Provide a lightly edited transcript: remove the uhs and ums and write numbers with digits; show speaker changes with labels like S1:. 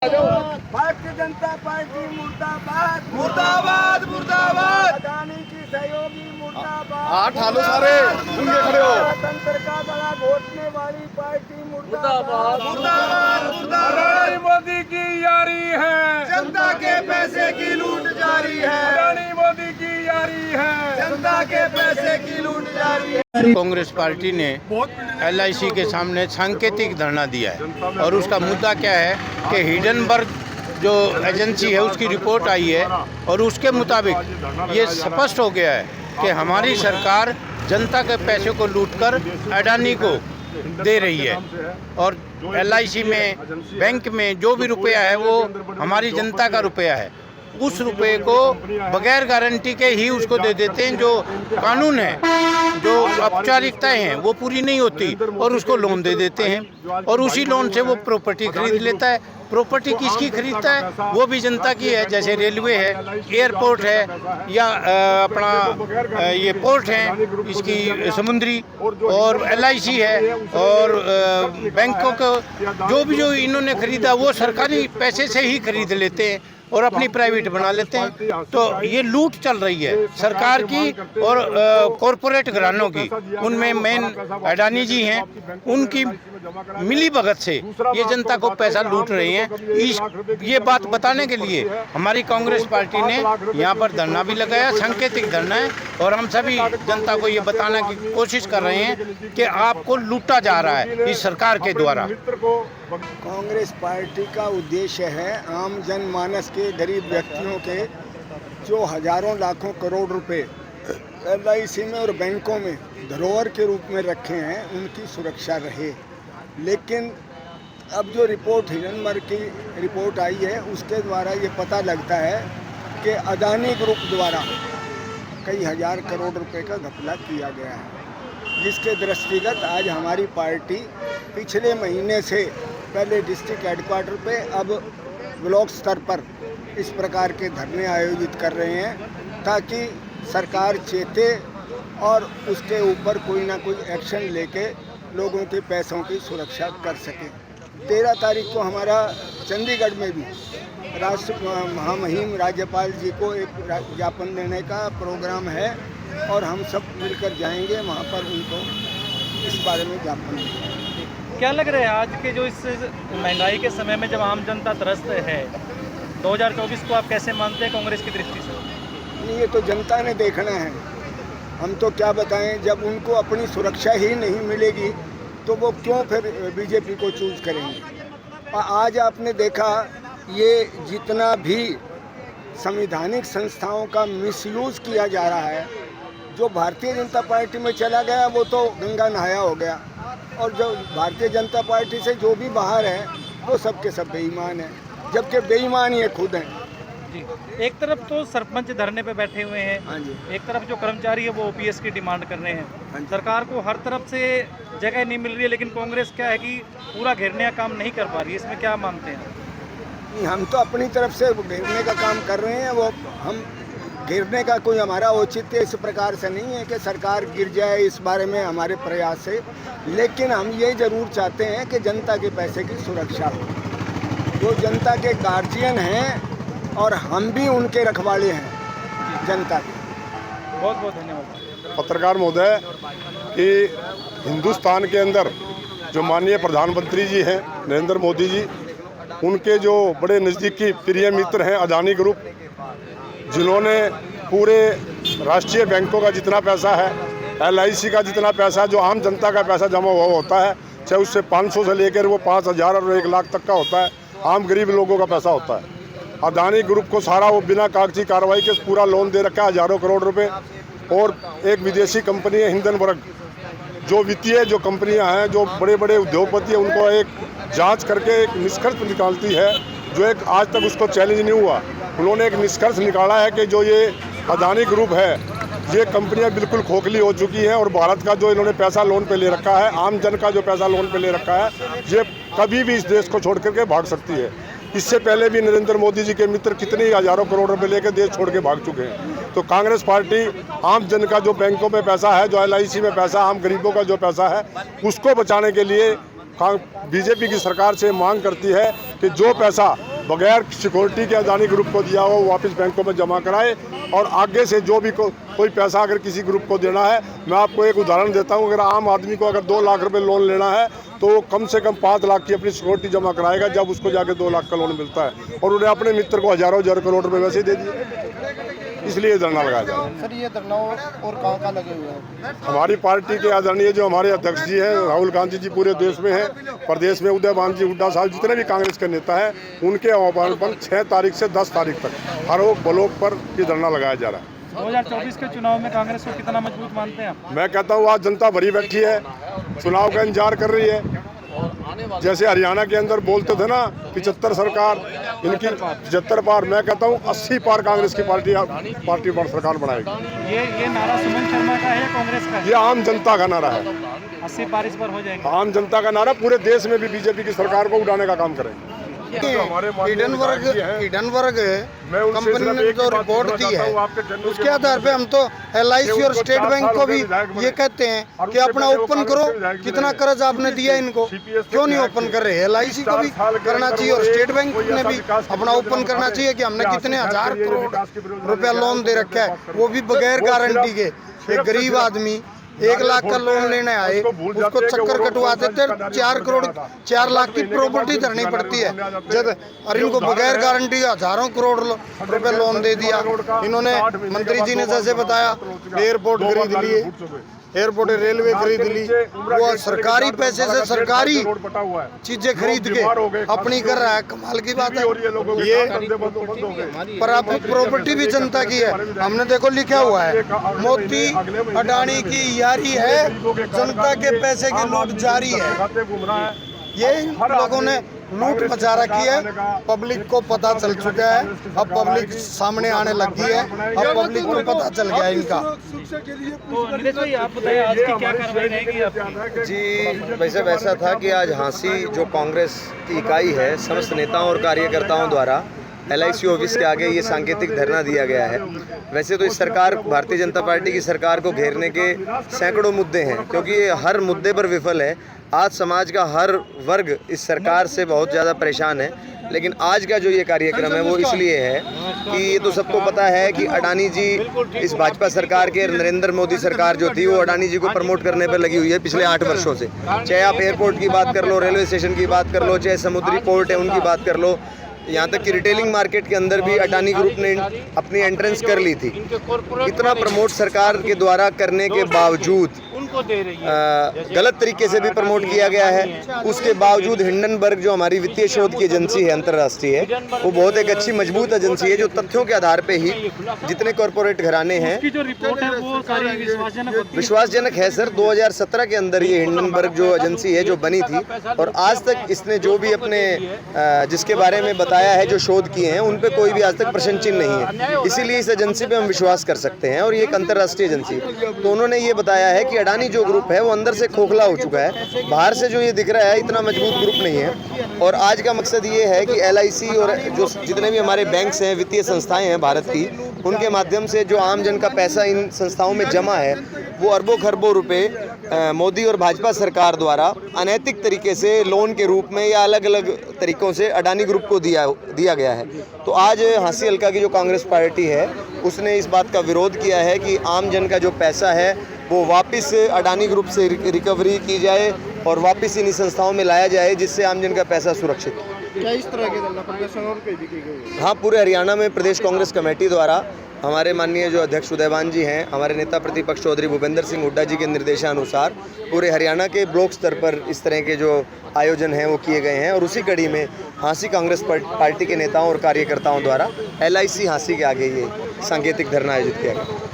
S1: Bharatiya Janata party मुर्दाबाद
S2: मुर्दाबाद मुर्दाबाद।
S1: अदानी की सहयोगी मुर्दाबाद।
S2: आठ हालो सारे उनके खड़े हो।
S1: तंत्र का गला घोटने वाली पार्टी मुर्दाबाद
S2: मुर्दाबाद मुर्दाबाद।
S3: मोदी की यारी है,
S2: जनता के पैसे की लूट जारी है।
S3: अडानी मोदी की यारी है,
S2: जनता के पैसे की लूट जारी है।
S4: कांग्रेस पार्टी ने LIC के सामने सांकेतिक धरना दिया है और उसका मुद्दा क्या है कि हिडनबर्ग जो एजेंसी है उसकी रिपोर्ट आई है और उसके मुताबिक ये स्पष्ट हो गया है कि हमारी सरकार जनता के पैसे को लूटकर अडानी को दे रही है और LIC में बैंक में जो भी रुपया है वो हमारी जनता का रुपया है। उस रुपये को बगैर गारंटी के ही उसको दे देते हैं। जो कानून है, जो औपचारिकताएं हैं वो पूरी नहीं होती और उसको लोन दे देते हैं और उसी लोन से वो प्रॉपर्टी खरीद लेता है। प्रॉपर्टी किसकी खरीदता है? वो भी जनता की है, जैसे रेलवे है, एयरपोर्ट है या अपना ये पोर्ट है इसकी समुद्री, और LIC है और बैंकों को जो इन्होंने खरीदा वो सरकारी पैसे से ही खरीद लेते हैं और अपनी प्राइवेट बना लेते हैं। तो ये लूट चल रही है सरकार की और कॉरपोरेट घरानों की। उनमें मेन अडानी जी हैं, उनकी मिली भगत से ये जनता को पैसा लूट रहे हैं। ये बात बताने के लिए हमारी कांग्रेस पार्टी ने यहाँ पर धरना भी लगाया, सांकेतिक धरना है, और हम सभी जनता को ये बताने की कोशिश कर रहे हैं कि आपको लूटा जा रहा है इस सरकार के द्वारा।
S1: कांग्रेस पार्टी का उद्देश्य है आम जनमानस के, गरीब व्यक्तियों के जो हजारों लाखों करोड़ रुपए LIC में और बैंकों में धरोहर के रूप में रखे हैं उनकी सुरक्षा रहे। लेकिन अब जो रिपोर्ट हिडनबर्ग की रिपोर्ट आई है उसके द्वारा ये पता लगता है कि अदानी ग्रुप द्वारा कई हजार करोड़ रुपए का घपला किया गया है, जिसके दृष्टिगत आज हमारी पार्टी पिछले महीने से पहले डिस्ट्रिक्ट हेडक्वार्टर पे अब ब्लॉक स्तर पर इस प्रकार के धरने आयोजित कर रहे हैं ताकि सरकार चेते और उसके ऊपर कोई ना कोई एक्शन लेके लोगों के पैसों की सुरक्षा कर सके। 13 तारीख को हमारा चंडीगढ़ में भी राष्ट्र महामहिम राज्यपाल जी को एक ज्ञापन देने का प्रोग्राम है और हम सब मिलकर जाएंगे वहाँ पर उनको इस बारे में ज्ञापन देंगे।
S5: क्या लग रहा है आज के जो इस महंगाई के समय में जब आम जनता त्रस्त है, 2024 को आप कैसे मानते हैं कांग्रेस की दृष्टि से?
S1: ये तो जनता ने देखना है, हम तो क्या बताएं। जब उनको अपनी सुरक्षा ही नहीं मिलेगी तो वो क्यों फिर BJP को चूज करेंगे। और आज आपने देखा ये जितना भी संवैधानिक संस्थाओं का मिसयूज़ किया जा रहा है, जो भारतीय जनता पार्टी में चला गया वो तो गंगा नहाया हो गया, और जो भारतीय जनता पार्टी से जो भी बाहर है वो सब के सब बेईमान है, जबकि बेईमान ये खुद हैं।
S5: जी, एक तरफ तो सरपंच धरने पे बैठे हुए हैं,
S1: हाँ जी,
S5: एक तरफ जो कर्मचारी है वो OPS की डिमांड कर रहे हैं। सरकार को हर तरफ से जगह नहीं मिल रही है, लेकिन कांग्रेस क्या है कि पूरा घेरने का काम नहीं कर पा रही है। इसमें क्या मानते हैं?
S1: हम तो अपनी तरफ से घेरने का काम कर रहे हैं। वो हम घेरने का कोई हमारा औचित्य इस प्रकार से नहीं है कि सरकार गिर जाए, इस बारे में हमारे प्रयास है। लेकिन हम ये ज़रूर चाहते हैं कि जनता के पैसे की सुरक्षा हो। जो जनता के गार्जियन हैं और हम भी उनके रखवाले हैं जनता के।
S5: बहुत बहुत धन्यवाद।
S2: पत्रकार महोदय कि हिंदुस्तान के अंदर जो माननीय प्रधानमंत्री जी हैं नरेंद्र मोदी जी, उनके जो बड़े नज़दीकी प्रिय मित्र हैं अदानी ग्रुप, जिन्होंने पूरे राष्ट्रीय बैंकों का जितना पैसा है, LIC का जितना पैसा, जो आम जनता का पैसा जमा हुआ होता है, चाहे उससे 500 से लेकर वो 5000 और 1 लाख तक का होता है, आम गरीब लोगों का पैसा होता है। अदानी ग्रुप को सारा वो बिना कागजी कार्रवाई के पूरा लोन दे रखा है, हजारों करोड़ रुपए। और एक विदेशी कंपनी है हिंडनबर्ग, जो वित्तीय जो कंपनियां हैं, जो बड़े बड़े उद्योगपति हैं, उनको एक जांच करके एक निष्कर्ष निकालती है, जो एक आज तक उसको चैलेंज नहीं हुआ। उन्होंने एक निष्कर्ष निकाला है कि जो ये अदानी ग्रुप है, ये कंपनियां बिल्कुल खोखली हो चुकी हैं और भारत का जो इन्होंने पैसा लोन पे ले रखा है, आम जन का जो पैसा लोन पे ले रखा है, ये कभी भी इस देश को छोड़ करके भाग सकती है। इससे पहले भी नरेंद्र मोदी जी के मित्र कितने हजारों करोड़ रुपए लेकर देश छोड़ के भाग चुके हैं। तो कांग्रेस पार्टी आम जन का जो बैंकों में पैसा है, जो LIC में पैसा, आम गरीबों का जो पैसा है, उसको बचाने के लिए बीजेपी की सरकार से मांग करती है कि जो पैसा बगैर सिक्योरिटी के अदानी ग्रुप को दिया हो वो वापस बैंकों में जमा कराए, और आगे से जो भी कोई पैसा अगर किसी ग्रुप को देना है, मैं आपको एक उदाहरण देता हूं, अगर आम आदमी को अगर 2 लाख रुपए लोन लेना है तो वो कम से कम 5 लाख की अपनी सिक्योरिटी जमा कराएगा, जब उसको जाके 2 लाख का लोन मिलता है, और उन्हें अपने मित्र को हजारों हजार करोड़ रुपए वैसे ही दे दिए। इसलिए धरना लगाया जा रहा है।
S6: सर, ये धरना और कहाँ लगे हुए हैं?
S2: हमारी पार्टी के आदरणीय जो हमारे अध्यक्ष जी हैं राहुल गांधी जी पूरे देश में हैं, प्रदेश में उदयभान जी हुड्डा साहब, जितने भी कांग्रेस के नेता हैं, उनके आह्वान पर 6 तारीख से 10 तारीख तक हर एक ब्लॉक पर ये धरना लगाया जा रहा है।
S5: 2024 के चुनाव में कांग्रेस को कितना मजबूत मानते हैं आप?
S2: मैं कहता हूँ आज जनता भरी बैठी है, चुनाव का इंतजार कर रही है। जैसे हरियाणा के अंदर बोलते थे ना 75 सरकार, इनकी 75 पार, मैं कहता हूँ 80 पार कांग्रेस की पार्टी पर सरकार बनाएगी।
S5: ये नारा सुमन शर्मा का है या कांग्रेस का है?
S2: ये आम जनता का नारा है।
S5: 80 पार इस पर हो जाएंगे।
S2: आम जनता का नारा, पूरे देश में भी बीजेपी की सरकार को उड़ाने का काम करेंगे।
S6: हिडनबर्ग कंपनी ने जो रिपोर्ट दी है उसके आधार पे हम तो LIC और स्टेट बैंक को भी ये कहते हैं कि अपना ओपन करो, कितना कर्ज आपने दिया इनको, क्यों नहीं ओपन कर रहे? LIC को भी करना चाहिए और स्टेट बैंक ने भी अपना ओपन करना चाहिए कि हमने कितने 1000 करोड़ रुपया लोन दे रखा है, वो भी बगैर गारंटी के। एक गरीब आदमी 1 लाख का लोन लेने आए, उसको चक्कर कटवा देते, 4 लाख की प्रॉपर्टी धरनी पड़ती है जब, और इनको बगैर गारंटी हजारों करोड़ रुपए लोन दे दिया इन्होंने। मंत्री जी ने जैसे बताया एयरपोर्ट खरीद लिए, एयरपोर्ट रेलवे खरीद ली, वो सरकारी पैसे से सरकारी चीजें खरीद के अपनी कर रहा है। कमाल की बात है ये। पर अब प्रॉपर्टी भी जनता की है। हमने देखो लिखा हुआ है, मोदी अडानी की यारी है, जनता के पैसे की लूट जारी है। ये लोगों ने लूट मचा रखी है, पब्लिक को पता चल चुका है, अब पब्लिक सामने आने लगी है, अब पब्लिक को पता चल गया इनका।
S5: तो नीलेश भाई आप बताइए आज की क्या कार्रवाई रहेगी आपकी?
S7: जी, वैसा था कि आज झांसी जो कांग्रेस की इकाई है, समस्त नेताओं और कार्यकर्ताओं द्वारा LIC ऑफिस के आगे ये सांकेतिक धरना दिया गया है। वैसे तो इस सरकार, भारतीय जनता पार्टी की सरकार को घेरने के सैकड़ों मुद्दे हैं, क्योंकि ये हर मुद्दे पर विफल है। आज समाज का हर वर्ग इस सरकार से बहुत ज़्यादा परेशान है, लेकिन आज का जो ये कार्यक्रम है वो इसलिए है कि ये तो सबको पता है कि अडानी जी, इस भाजपा सरकार के, नरेंद्र मोदी सरकार जो थी वो अडानी जी को प्रमोट करने पर लगी हुई है पिछले 8 वर्षों से। चाहे आप एयरपोर्ट की बात कर लो, रेलवे स्टेशन की बात कर लो, चाहे समुद्री पोर्ट है उनकी बात कर लो, यहाँ तक कि रिटेलिंग मार्केट के अंदर भी अडानी ग्रुप ने अपनी एंट्रेंस कर ली थी। इतना प्रमोट सरकार के द्वारा करने के बावजूद गलत तरीके से भी प्रमोट किया गया है। उसके बावजूद हिंडनबर्ग जो हमारी वित्तीय शोध की एजेंसी है अंतर्राष्ट्रीय, वो बहुत एक अच्छी मजबूत एजेंसी है जो तथ्यों के आधार पे ही जितने कॉरपोरेट घराने हैं,
S5: उसकी जो रिपोर्ट है वो सारी
S7: विश्वासजनक है सर। 2017 के अंदर ये हिंडनबर्ग जो एजेंसी है जो बनी थी, और आज तक इसने जो भी अपने जिसके बारे में बताया है, जो शोध किए हैं, उन पे कोई भी आज तक प्रश्न चिन्ह नहीं है। इसीलिए इस एजेंसी पे हम विश्वास कर सकते हैं, और ये एक अंतर्राष्ट्रीय एजेंसी है। तो उन्होंने ये बताया है कि अडानी जो ग्रुप है वो अंदर से खोखला हो चुका है, बाहर से जो ये दिख रहा है इतना मजबूत ग्रुप नहीं है। और आज का मकसद ये है कि LIC और जो जितने भी हमारे बैंक्स हैं, वित्तीय संस्थाएं हैं भारत की, उनके माध्यम से जो आम जन का पैसा इन संस्थाओं में जमा है, वो अरबों खरबों रुपए मोदी और भाजपा सरकार द्वारा अनैतिक तरीके से लोन के रूप में या अलग अलग तरीकों से अडानी ग्रुप को दिया गया है। तो आज झांसी हल्का की जो कांग्रेस पार्टी है उसने इस बात का विरोध किया है कि आम जन का जो पैसा है वो वापस अडानी ग्रुप से रिकवरी की जाए और वापस इन्हीं संस्थाओं में लाया जाए, जिससे आम जन का पैसा सुरक्षित हो।
S6: क्या इस तरह के प्रदर्शन और कहीं भी की गई?
S7: हाँ, पूरे हरियाणा में प्रदेश कांग्रेस कमेटी द्वारा हमारे माननीय जो अध्यक्ष उदयभान जी हैं, हमारे नेता प्रतिपक्ष चौधरी भूपेंद्र सिंह हुड्डा जी के निर्देशानुसार पूरे हरियाणा के ब्लॉक स्तर पर इस तरह के जो आयोजन हैं वो किए गए हैं। और उसी कड़ी में झांसी कांग्रेस पार्टी के नेताओं और कार्यकर्ताओं द्वारा LIC झांसी के आगे ये सांकेतिक धरना आयोजित किया गया।